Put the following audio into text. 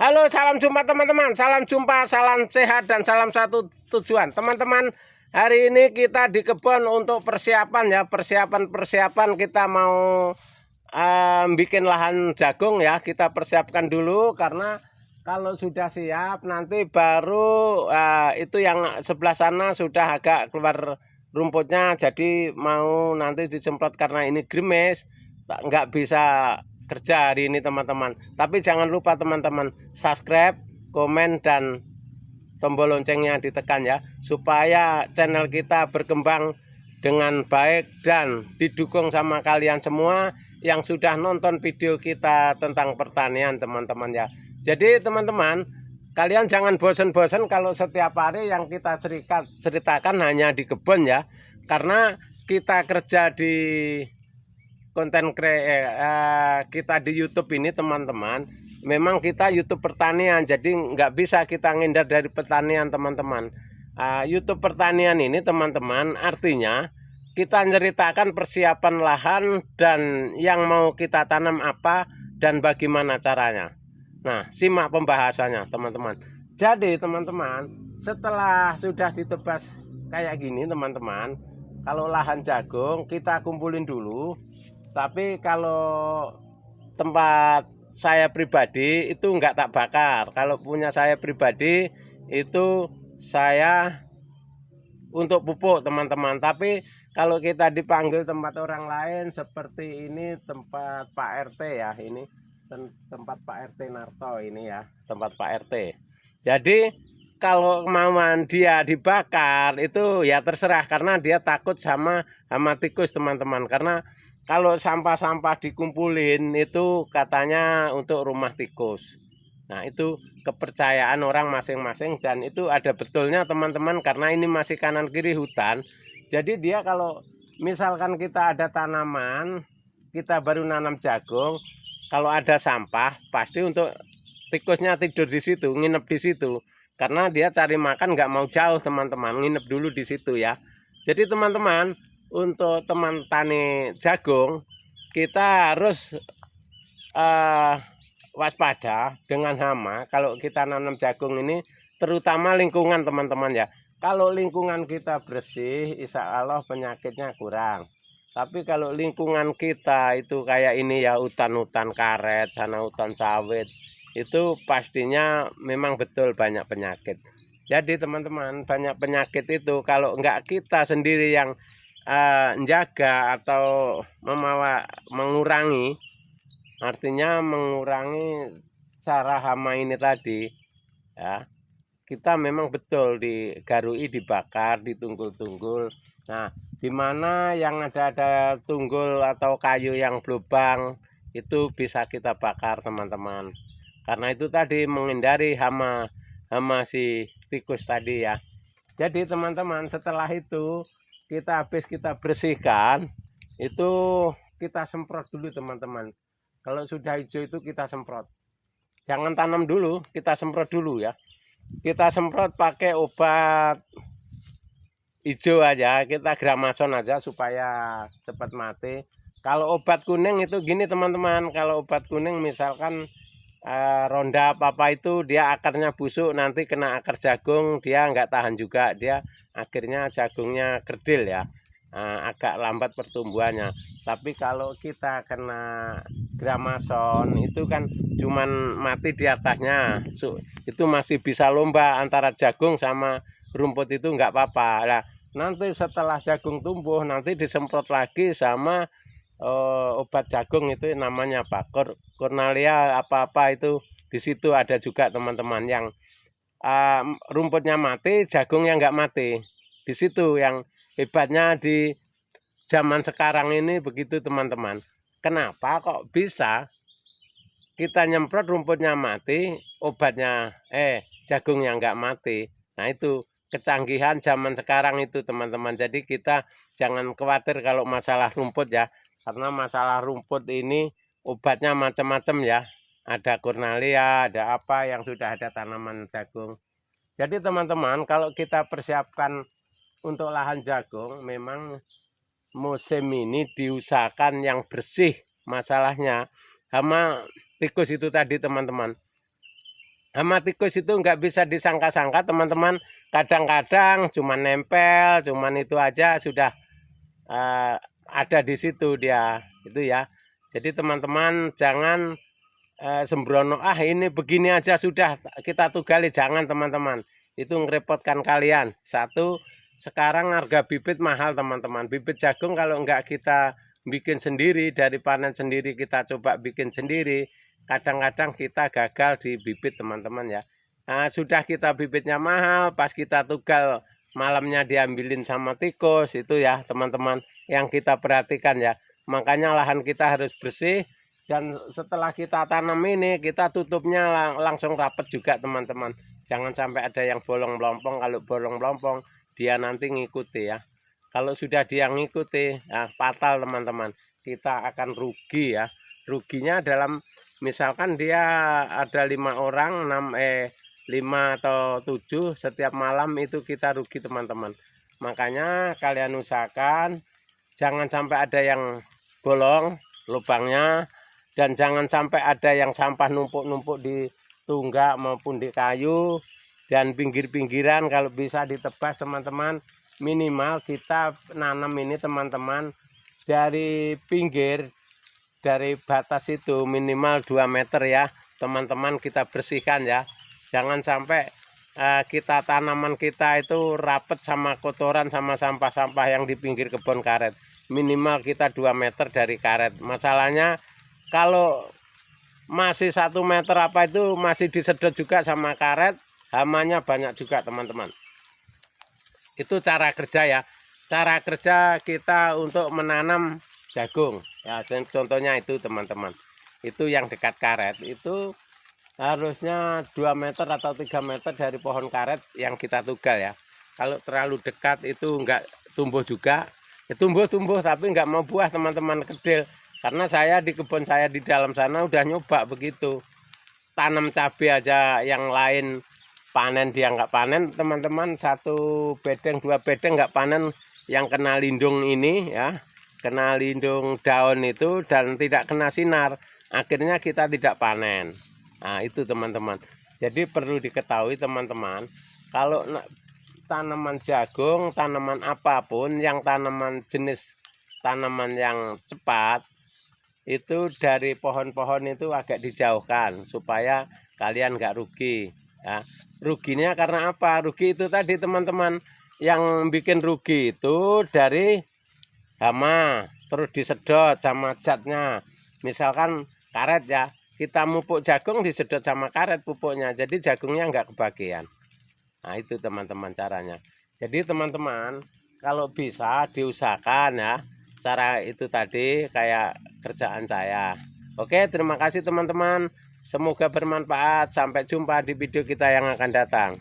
Halo, salam jumpa teman-teman. Salam jumpa, salam sehat dan salam satu tujuan. Teman-teman, hari ini kita di kebun untuk persiapan ya, persiapan kita mau bikin lahan jagung ya. Kita persiapkan dulu karena kalau sudah siap nanti baru itu yang sebelah sana sudah agak keluar rumputnya, jadi mau nanti disemprot karena ini gerimis, nggak bisa kerja hari ini teman-teman. Tapi jangan lupa teman-teman subscribe, komen, dan tombol loncengnya ditekan ya, supaya channel kita berkembang dengan baik dan didukung sama kalian semua yang sudah nonton video kita tentang pertanian teman-teman ya. Jadi teman-teman, kalian jangan bosan-bosan kalau setiap hari yang kita ceritakan hanya di kebun ya, karena kita kerja di konten kita di YouTube ini teman-teman, memang kita YouTube pertanian, jadi nggak bisa kita ngindar dari pertanian teman-teman. YouTube pertanian ini teman-teman artinya kita menceritakan persiapan lahan dan yang mau kita tanam apa dan bagaimana caranya. Nah, simak pembahasannya teman-teman. Jadi teman-teman, setelah sudah ditebas kayak gini teman-teman, kalau lahan jagung kita kumpulin dulu. Tapi kalau tempat saya pribadi itu enggak tak bakar. Kalau punya saya pribadi itu saya untuk pupuk teman-teman. Tapi kalau kita dipanggil tempat orang lain seperti ini tempat Pak RT ya, ini tempat Pak RT Narto ini ya, tempat Pak RT. Jadi kalau kemauan dia dibakar itu ya terserah, karena dia takut sama hama tikus teman-teman. Karena kalau sampah-sampah dikumpulin itu katanya untuk rumah tikus. Nah, itu kepercayaan orang masing-masing dan itu ada betulnya teman-teman, karena ini masih kanan kiri hutan. Jadi dia kalau misalkan kita ada tanaman, kita baru nanam jagung, kalau ada sampah pasti untuk tikusnya tidur di situ, nginep di situ. Karena dia cari makan nggak mau jauh teman-teman, nginep dulu di situ ya. Jadi teman-teman, untuk teman tani jagung kita harus waspada dengan hama kalau kita nanam jagung ini, terutama lingkungan teman-teman ya. Kalau lingkungan kita bersih, insya Allah penyakitnya kurang. Tapi kalau lingkungan kita itu kayak ini ya, hutan-hutan karet, sana hutan sawit, itu pastinya memang betul banyak penyakit. Jadi teman-teman, banyak penyakit itu kalau enggak kita sendiri yang menjaga atau mengurangi, artinya mengurangi cara hama ini tadi ya, kita memang betul digarui, dibakar, ditunggul-tunggul. Nah, dimana yang ada tunggul atau kayu yang berlubang itu bisa kita bakar teman-teman, karena itu tadi menghindari hama si tikus tadi ya. Jadi teman-teman, setelah itu kita bersihkan, itu kita semprot dulu teman-teman. Kalau sudah hijau itu kita semprot, jangan tanam dulu, kita semprot dulu ya. Kita semprot pakai obat hijau aja, kita gramason aja supaya cepat mati. Kalau obat kuning itu gini teman-teman, kalau obat kuning misalkan ronda apa itu dia akarnya busuk, nanti kena akar jagung, dia nggak tahan juga, dia akhirnya jagungnya kerdil ya, agak lambat pertumbuhannya. Tapi kalau kita kena gramason itu kan cuman mati di atasnya, itu masih bisa lomba antara jagung sama rumput, itu nggak apa-apa. Nah, nanti setelah jagung tumbuh nanti disemprot lagi sama obat jagung, itu namanya apa, Cornalia apa-apa itu. Di situ ada juga teman-teman yang rumputnya mati, jagungnya nggak mati. Di situ yang hebatnya di zaman sekarang ini begitu teman-teman. Kenapa kok bisa kita nyemprot rumputnya mati, obatnya jagungnya nggak mati? Nah, itu kecanggihan zaman sekarang itu teman-teman. Jadi kita jangan khawatir kalau masalah rumput ya, karena masalah rumput ini obatnya macam-macam ya. Ada Cornalia, ada apa yang sudah ada tanaman jagung. Jadi teman-teman, kalau kita persiapkan untuk lahan jagung, memang musim ini diusahakan yang bersih. Masalahnya hama tikus itu tadi teman-teman. Hama tikus itu nggak bisa disangka-sangka teman-teman. Kadang-kadang cuma nempel, cuman itu aja sudah ada di situ dia itu ya. Jadi teman-teman jangan sembrono, ini begini aja sudah kita tugali, jangan teman-teman. Itu ngerepotkan kalian. Satu, sekarang harga bibit mahal teman-teman. Bibit jagung kalau nggak kita bikin sendiri, dari panen sendiri kita coba bikin sendiri, kadang-kadang kita gagal di bibit teman-teman ya. Nah, sudah kita bibitnya mahal, pas kita tugal malamnya diambilin sama tikus itu ya teman-teman, yang kita perhatikan ya. Makanya lahan kita harus bersih, dan setelah kita tanam ini kita tutupnya langsung rapat juga teman-teman. Jangan sampai ada yang bolong melompong. Kalau bolong melompong dia nanti ngikuti ya. Kalau sudah dia ngikuti ya fatal teman-teman, kita akan rugi ya. Ruginya dalam misalkan dia ada 5 orang 5 atau 7 setiap malam, itu kita rugi teman-teman. Makanya kalian usahakan jangan sampai ada yang bolong lubangnya, dan jangan sampai ada yang sampah numpuk-numpuk di tunggak maupun di kayu, dan pinggir-pinggiran kalau bisa ditebas teman-teman. Minimal kita nanam ini teman-teman, dari pinggir, dari batas itu minimal 2 meter ya teman-teman, kita bersihkan ya. Jangan sampai kita tanaman kita itu rapet sama kotoran sama sampah-sampah yang di pinggir kebun karet. Minimal kita 2 meter dari karet. Masalahnya kalau masih 1 meter apa itu masih disedot juga sama karet, hamanya banyak juga teman-teman. Itu cara kerja ya, cara kerja kita untuk menanam jagung ya. Contohnya itu teman-teman, itu yang dekat karet itu harusnya 2 meter atau 3 meter dari pohon karet yang kita tugal ya. Kalau terlalu dekat itu enggak tumbuh juga ya, tumbuh tapi enggak mau buah teman-teman, kedil. Karena saya di kebun saya di dalam sana udah nyoba begitu. Tanam cabai aja yang lain panen, dia nggak panen teman-teman. 1 bedeng 2 bedeng nggak panen, yang kena lindung ini ya, kena lindung daun itu dan tidak kena sinar. Akhirnya kita tidak panen. Nah itu teman-teman. Jadi perlu diketahui teman-teman, kalau tanaman jagung, tanaman apapun, yang tanaman jenis tanaman yang cepat, itu dari pohon-pohon itu agak dijauhkan supaya kalian nggak rugi ya. Ruginya karena apa? Rugi itu tadi teman-teman, yang bikin rugi itu dari hama, terus disedot sama zatnya. Misalkan karet ya, kita mupuk jagung disedot sama karet pupuknya, jadi jagungnya nggak kebagian. Nah itu teman-teman caranya. Jadi teman-teman kalau bisa diusahakan ya, cara itu tadi kayak kerjaan saya. Oke, terima kasih teman-teman. Semoga bermanfaat. Sampai jumpa di video kita yang akan datang.